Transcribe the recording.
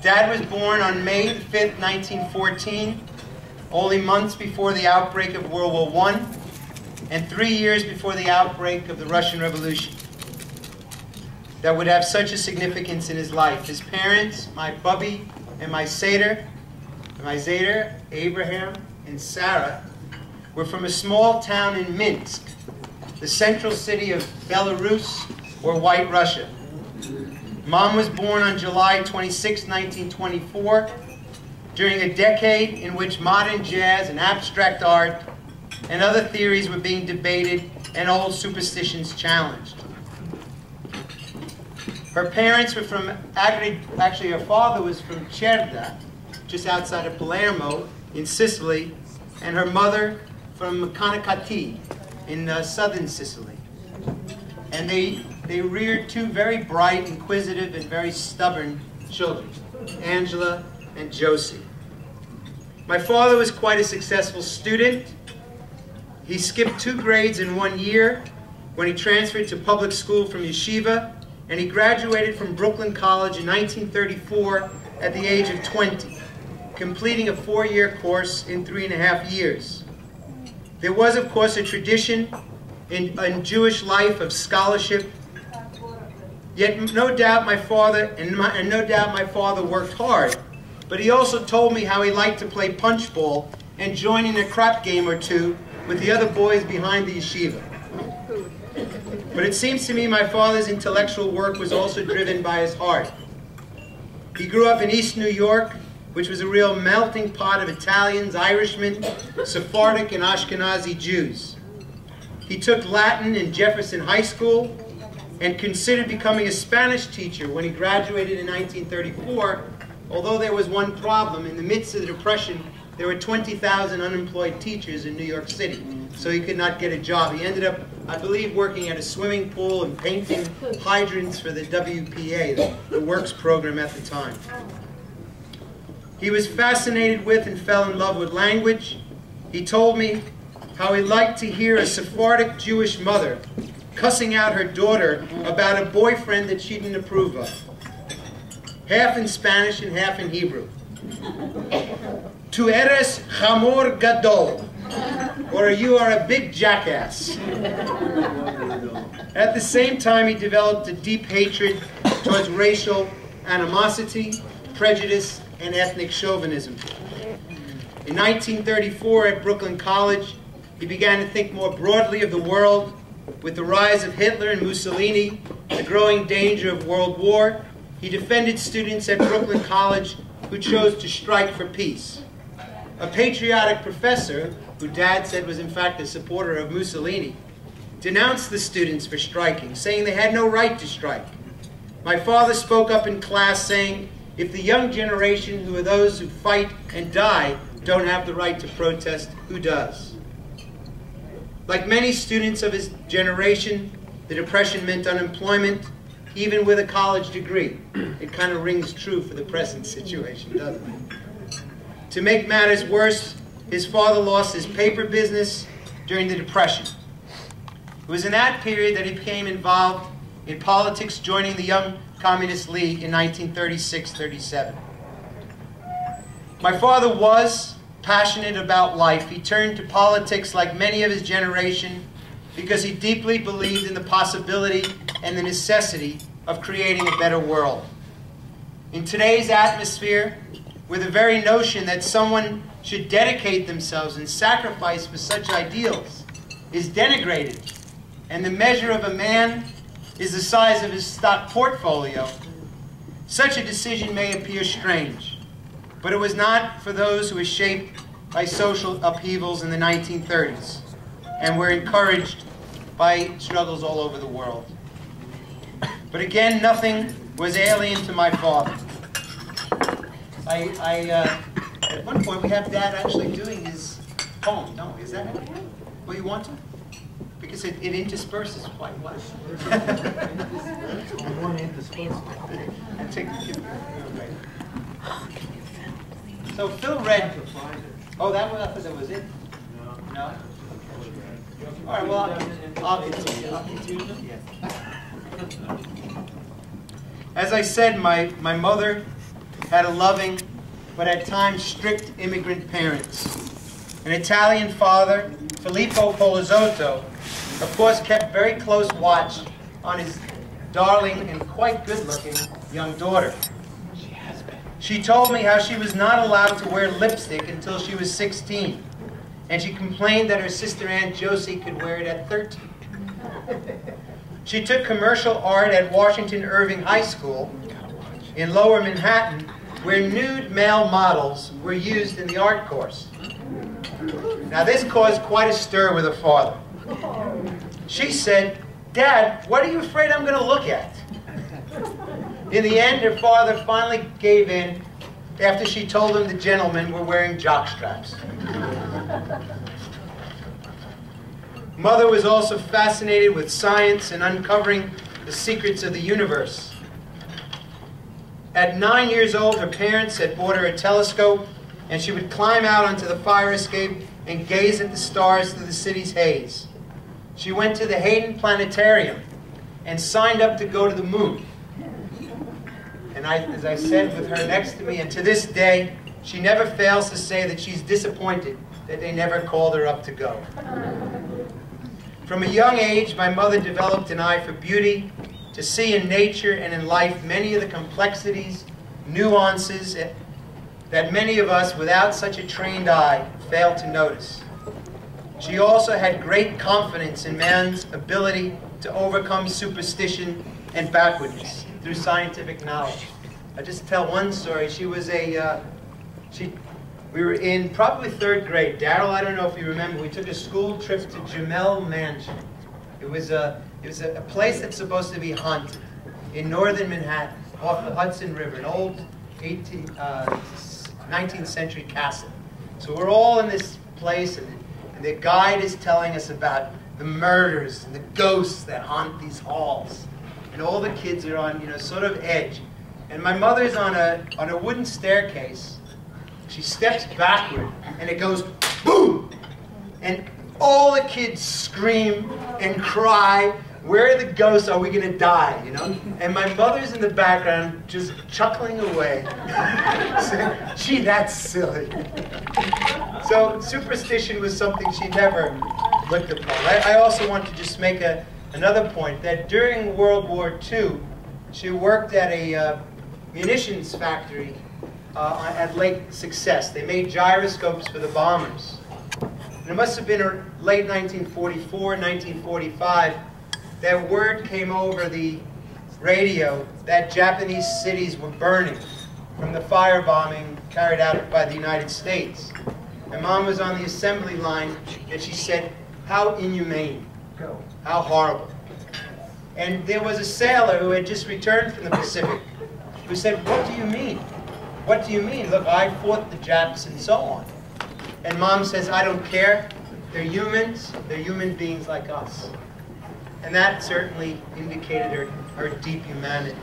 Dad was born on May 5th, 1914, only months before the outbreak of World War I, and 3 years before the outbreak of the Russian Revolution that would have such a significance in his life. His parents, my Bubby and my Seder, Abraham and Sarah, were from a small town in Minsk, the central city of Belarus, or White Russia. Mom was born on July 26, 1924, during a decade in which modern jazz and abstract art and other theories were being debated and old superstitions challenged. Her parents were from, actually her father was from Cerda, just outside of Palermo in Sicily, and her mother from Connecticut in southern Sicily. And they reared two very bright, inquisitive, and very stubborn children, Angela and Josie. My father was quite a successful student. He skipped 2 grades in 1 year when he transferred to public school from yeshiva, and he graduated from Brooklyn College in 1934 at the age of 20, completing a 4-year course in 3.5 years. There was, of course, a tradition in Jewish life of scholarship, yet no doubt my father worked hard, but he also told me how he liked to play punchball and join in a crap game or two with the other boys behind the yeshiva. But it seems to me my father's intellectual work was also driven by his heart. He grew up in East New York, which was a real melting pot of Italians, Irishmen, Sephardic, and Ashkenazi Jews. He took Latin in Jefferson High School and considered becoming a Spanish teacher when he graduated in 1934, although there was one problem. In the midst of the Depression, there were 20,000 unemployed teachers in New York City, so he could not get a job. He ended up, I believe, working at a swimming pool and painting hydrants for the WPA, the works program at the time. He was fascinated with and fell in love with language. He told me how he liked to hear a Sephardic Jewish mother cussing out her daughter about a boyfriend that she didn't approve of, half in Spanish and half in Hebrew. Tu eres chamor gadol, or you are a big jackass. At the same time, he developed a deep hatred towards racial animosity, prejudice, and ethnic chauvinism. In 1934 at Brooklyn College, he began to think more broadly of the world. With the rise of Hitler and Mussolini, the growing danger of World War, he defended students at Brooklyn College who chose to strike for peace. A patriotic professor, who Dad said was in fact a supporter of Mussolini, denounced the students for striking, saying they had no right to strike. My father spoke up in class saying, if the young generation, who are those who fight and die, don't have the right to protest, who does? Like many students of his generation, the Depression meant unemployment, even with a college degree. It kind of rings true for the present situation, doesn't it? To make matters worse, his father lost his paper business during the Depression. It was in that period that he became involved in politics, joining the Young Communist League in 1936-37. My father was passionate about life. He turned to politics like many of his generation because he deeply believed in the possibility and the necessity of creating a better world. In today's atmosphere, where the very notion that someone should dedicate themselves and sacrifice for such ideals is denigrated, and the measure of a man is the size of his stock portfolio, such a decision may appear strange. But it was not for those who were shaped by social upheavals in the 1930s and were encouraged by struggles all over the world. But again, nothing was alien to my father. At one point, we have Dad actually doing his poem, don't we? Is that it? Well, you want to? Because it intersperses quite well. So Phil read. Oh, that one, I thought that was it. No? All right, well, I'll continue. Yeah. As I said, my mother had a loving, but at times strict immigrant parents. An Italian father, Filippo Polizotto, of course kept very close watch on his darling and quite good-looking young daughter. She told me how she was not allowed to wear lipstick until she was 16, and she complained that her sister Aunt Josie could wear it at 13. She took commercial art at Washington Irving High School in Lower Manhattan, where nude male models were used in the art course. Now this caused quite a stir with her father. She said, "Dad, what are you afraid I'm going to look at?" In the end, her father finally gave in after she told him the gentlemen were wearing jockstraps. Mother was also fascinated with science and uncovering the secrets of the universe. At 9 years old, her parents had bought her a telescope, and she would climb out onto the fire escape and gaze at the stars through the city's haze. She went to the Hayden Planetarium and signed up to go to the moon. And as I said, with her next to me, and to this day, she never fails to say that she's disappointed that they never called her up to go. From a young age, my mother developed an eye for beauty, to see in nature and in life many of the complexities, nuances that many of us without such a trained eye fail to notice. She also had great confidence in man's ability to overcome superstition and backwardness through scientific knowledge. I'll just tell one story. She was we were in probably 3rd grade. Daryl, I don't know if you remember, we took a school trip to Jamel Mansion. It was a place that's supposed to be haunted in northern Manhattan, off the Hudson River, an old 19th century castle. So we're all in this place, and the guide is telling us about the murders and the ghosts that haunt these halls. And all the kids are on, sort of edge. And my mother's on a wooden staircase. She steps backward, and it goes boom! And all the kids scream and cry, "Where are the ghosts? Are we going to die?" And my mother's in the background just chuckling away. Saying, "Gee, that's silly." So superstition was something she never looked upon. I also want to just make another point, that during World War II, she worked at a munitions factory at Lake Success. They made gyroscopes for the bombers. And it must have been late 1944, 1945, that word came over the radio that Japanese cities were burning from the firebombing carried out by the United States. My mom was on the assembly line, and she said, "How inhumane, how horrible." And there was a sailor who had just returned from the Pacific who said, "What do you mean? What do you mean? Look, I fought the Japs and so on." And Mom says, "I don't care. They're humans. They're human beings like us." And that certainly indicated her deep humanity.